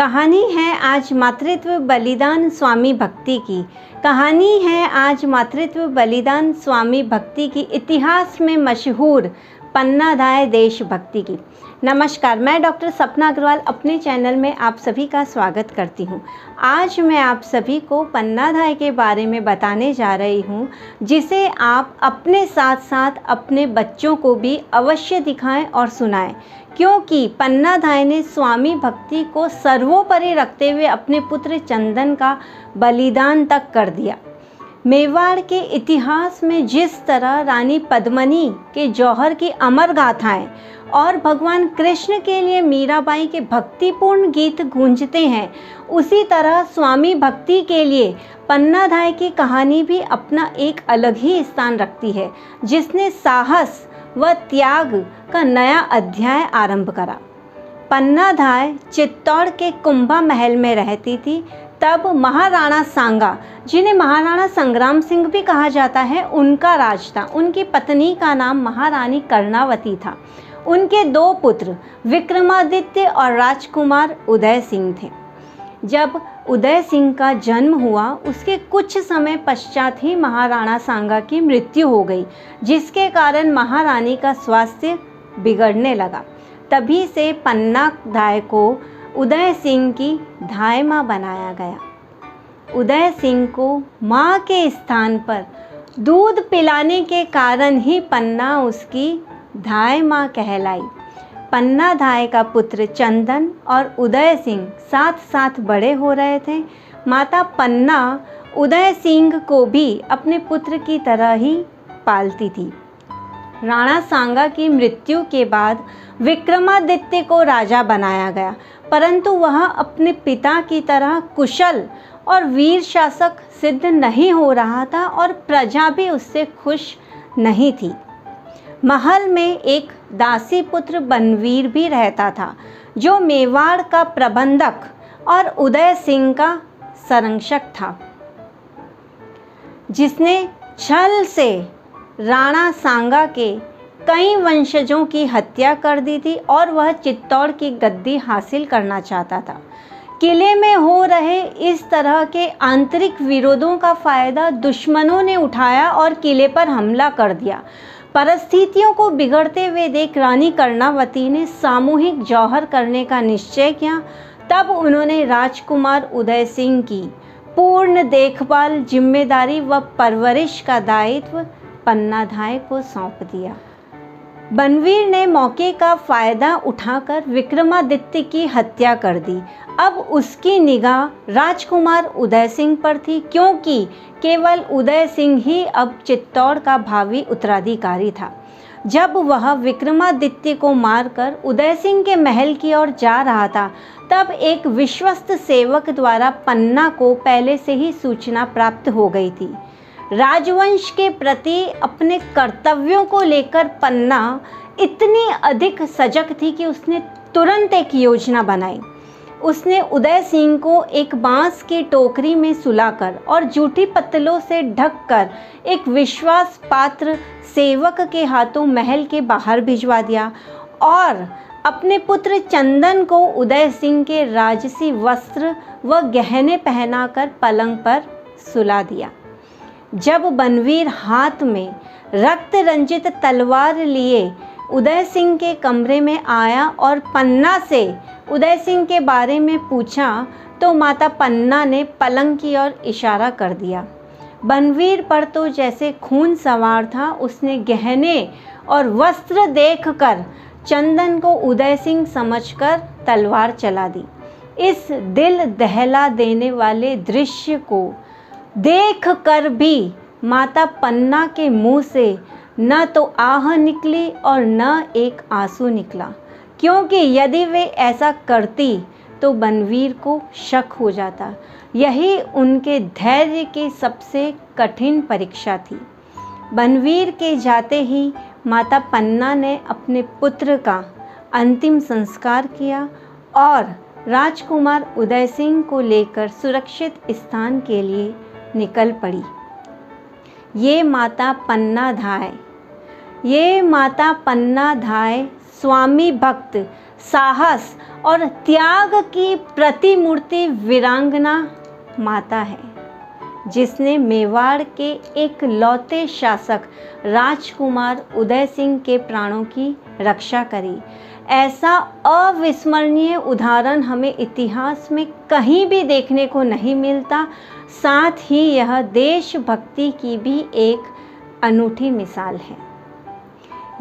कहानी है आज मातृत्व बलिदान स्वामी भक्ति की। कहानी है आज मातृत्व बलिदान स्वामी भक्ति की, इतिहास में मशहूर पन्नाधाय देशभक्ति की। नमस्कार, मैं डॉक्टर सपना अग्रवाल अपने चैनल में आप सभी का स्वागत करती हूं। आज मैं आप सभी को पन्नाधाय के बारे में बताने जा रही हूं, जिसे आप अपने साथ साथ अपने बच्चों को भी अवश्य दिखाएं और सुनाएं, क्योंकि पन्नाधाय ने स्वामी भक्ति को सर्वोपरि रखते हुए अपने पुत्र चंदन का बलिदान तक कर दिया। मेवाड़ के इतिहास में जिस तरह रानी पद्मिनी के जौहर की अमर गाथाएं और भगवान कृष्ण के लिए मीराबाई के भक्तिपूर्ण गीत गूंजते हैं, उसी तरह स्वामी भक्ति के लिए पन्नाधाय की कहानी भी अपना एक अलग ही स्थान रखती है, जिसने साहस व त्याग का नया अध्याय आरंभ करा। पन्नाधाय चित्तौड़ के कुंभा महल में रहती थी। तब महाराणा सांगा, जिन्हें महाराणा संग्राम सिंह भी कहा जाता है, उनका राज था। उनकी पत्नी का नाम महारानी कर्णावती था। उनके दो पुत्र विक्रमादित्य और राजकुमार उदय सिंह थे। जब उदय सिंह का जन्म हुआ, उसके कुछ समय पश्चात ही महाराणा सांगा की मृत्यु हो गई, जिसके कारण महारानी का स्वास्थ्य बिगड़ने लगा। तभी से पन्नाधाय को उदय सिंह की धाय माँ बनाया गया। उदय सिंह को माँ के स्थान पर दूध पिलाने के कारण ही पन्ना उसकी धाय माँ कहलाई। पन्नाधाय का पुत्र चंदन और उदय सिंह साथ साथ बड़े हो रहे थे। माता पन्ना उदय सिंह को भी अपने पुत्र की तरह ही पालती थी। राणा सांगा की मृत्यु के बाद विक्रमादित्य को राजा बनाया गया, परंतु वह अपने पिता की तरह कुशल और वीर शासक सिद्ध नहीं हो रहा था और प्रजा भी उससे खुश नहीं थी। महल में एक दासी पुत्र बनवीर भी रहता था, जो मेवाड़ का प्रबंधक और उदय सिंह का संरक्षक था, जिसने छल से राणा सांगा के कई वंशजों की हत्या कर दी थी और वह चित्तौड़ की गद्दी हासिल करना चाहता था। किले में हो रहे इस तरह के आंतरिक विरोधों का फायदा दुश्मनों ने उठाया और किले पर हमला कर दिया। परिस्थितियों को बिगड़ते हुए देख रानी कर्णावती ने सामूहिक जौहर करने का निश्चय किया। तब उन्होंने राजकुमार उदय सिंह की पूर्ण देखभाल, जिम्मेदारी व परवरिश का दायित्व पन्नाधाय को सौंप दिया। बनवीर ने मौके का फायदा उठाकर विक्रमादित्य की हत्या कर दी। अब उसकी निगाह राजकुमार उदय सिंह पर थी, क्योंकि केवल उदय सिंह ही अब चित्तौड़ का भावी उत्तराधिकारी था। जब वह विक्रमादित्य को मारकर उदय सिंह के महल की ओर जा रहा था, तब एक विश्वस्त सेवक द्वारा पन्ना को पहले से ही सूचना प्राप्त हो गई थी। राजवंश के प्रति अपने कर्तव्यों को लेकर पन्ना इतनी अधिक सजग थी कि उसने तुरंत एक योजना बनाई। उसने उदय सिंह को एक बांस की टोकरी में सुलाकर और जूठी पत्तलों से ढककर एक विश्वास पात्र सेवक के हाथों महल के बाहर भिजवा दिया और अपने पुत्र चंदन को उदय सिंह के राजसी वस्त्र व गहने पहनाकर पलंग पर सुला दिया। जब बनवीर हाथ में रक्त रंजित तलवार लिए उदय सिंह के कमरे में आया और पन्ना से उदय सिंह के बारे में पूछा, तो माता पन्ना ने पलंग की ओर इशारा कर दिया। बनवीर पर तो जैसे खून सवार था। उसने गहने और वस्त्र देखकर चंदन को उदय सिंह समझकर तलवार चला दी। इस दिल दहला देने वाले दृश्य को देख कर भी माता पन्ना के मुंह से न तो आह निकली और न एक आंसू निकला, क्योंकि यदि वे ऐसा करती तो बनवीर को शक हो जाता। यही उनके धैर्य की सबसे कठिन परीक्षा थी। बनवीर के जाते ही माता पन्ना ने अपने पुत्र का अंतिम संस्कार किया और राजकुमार उदय सिंह को लेकर सुरक्षित स्थान के लिए निकल पड़ी। ये माता पन्नाधाय स्वामी भक्त, साहस और त्याग की प्रतिमूर्ति वीरांगना माता है, जिसने मेवाड़ के एक लौते शासक राजकुमार उदय सिंह के प्राणों की रक्षा करी। ऐसा अविस्मरणीय उदाहरण हमें इतिहास में कहीं भी देखने को नहीं मिलता। साथ ही यह देशभक्ति की भी एक अनूठी मिसाल है।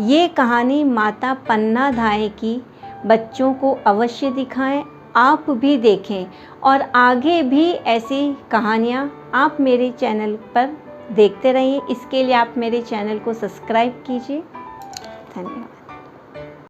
ये कहानी माता पन्ना धाय की बच्चों को अवश्य दिखाएं, आप भी देखें और आगे भी ऐसी कहानियाँ आप मेरे चैनल पर देखते रहिए। इसके लिए आप मेरे चैनल को सब्सक्राइब कीजिए। धन्यवाद।